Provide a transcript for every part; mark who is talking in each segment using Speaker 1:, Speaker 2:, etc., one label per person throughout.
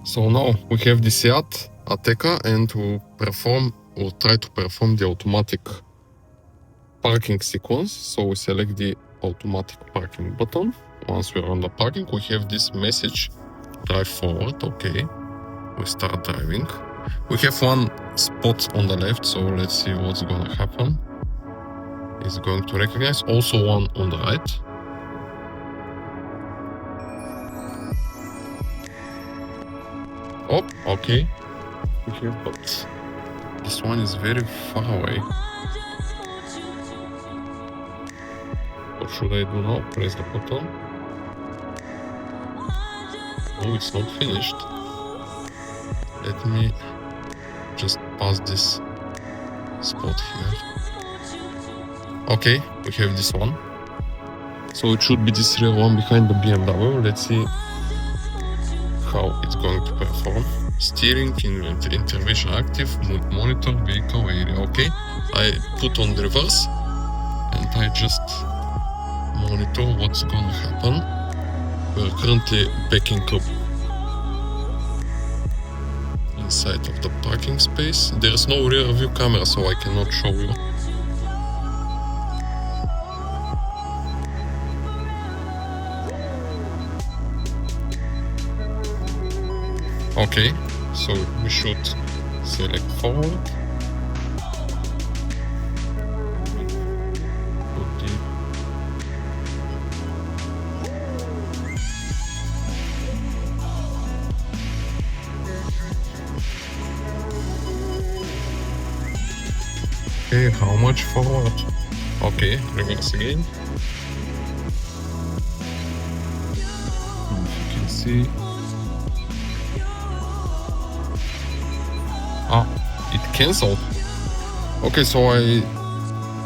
Speaker 1: So now we have the Seat Ateca and we'll try to perform the automatic parking sequence. So we select the automatic parking button. Once we're on the parking, we have this message, drive forward. Okay, we start driving. We have one spot on the left, so let's see what's gonna happen. It's going to recognize. Also one on the right. Oh, okay. We have, but this one is very far away. What should I do now? Press the button. Oh, it's not finished. Let me just pass this spot here. Okay, we have this one. So it should be this real one behind the BMW. Let's see how it's going to perform. Steering, intervention active, monitor, vehicle area. Okay, I put on the reverse and I just monitor what's gonna happen. We're currently backing up inside of the parking space. There's no rear view camera, so I cannot show you. Okay, so we should select forward. Okay, how much forward? Okay, reverse again. If you can see. Ah, it cancelled. Okay, so I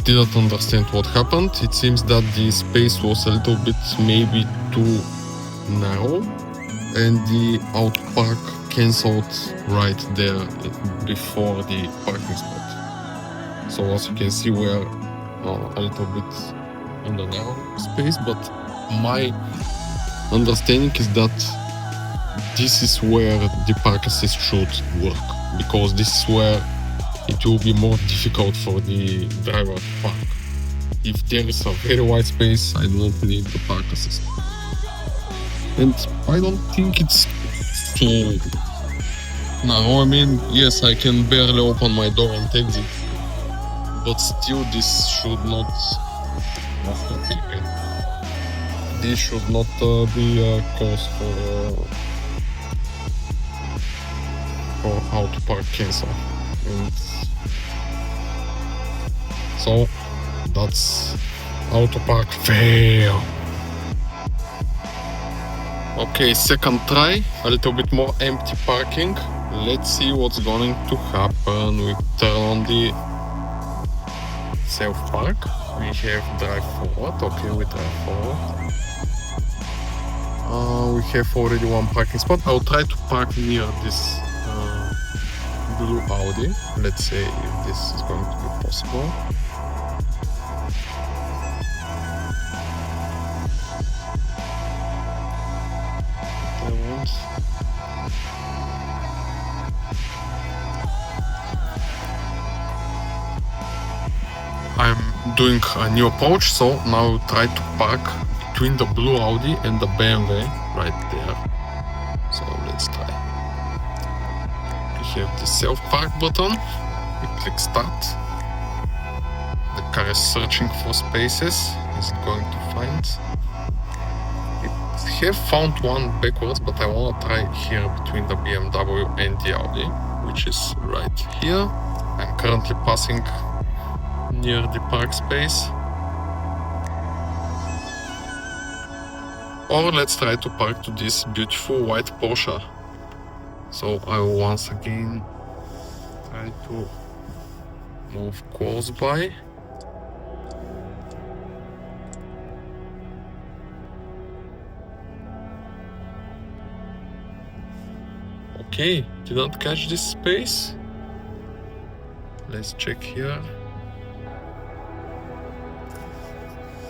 Speaker 1: didn't understand what happened. It seems that the space was a little bit maybe too narrow and the auto park cancelled right there before the parking spot. So as you can see, we're a little bit on the narrow space, but my understanding is that this is where the park assist should work, because this is where it will be more difficult for the driver to park. If there is a very wide space, I don't need the park assist. And I don't think it's so narrow. I mean, yes, I can barely open my door and exit, but still this should not be a cause for how to park cancel. And so that's auto park fail. Okay, second try, a little bit more empty parking. Let's see what's going to happen. We turn on the self park. We have drive forward. Okay, we drive forward. We have already one parking spot. I'll try to park near this blue Audi. Let's say if this is going to be possible. I'm doing a new approach, so now try to park between the blue Audi and the BMW right there. So let's try. We have the self park button. We click start. The car is searching for spaces. Is it going to find? It have found one backwards, but I want to try here between the BMW and the Audi, which is right here. I'm currently passing near the park space. Or let's try to park to this beautiful white Porsche. So I will once again try to move close by. Okay, didn't catch this space. Let's check here.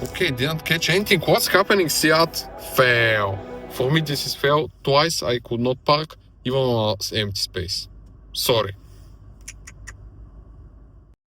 Speaker 1: Okay, didn't catch anything. What's happening? Seat fail. For me this is fail. Twice I could not park. even on empty space. Sorry.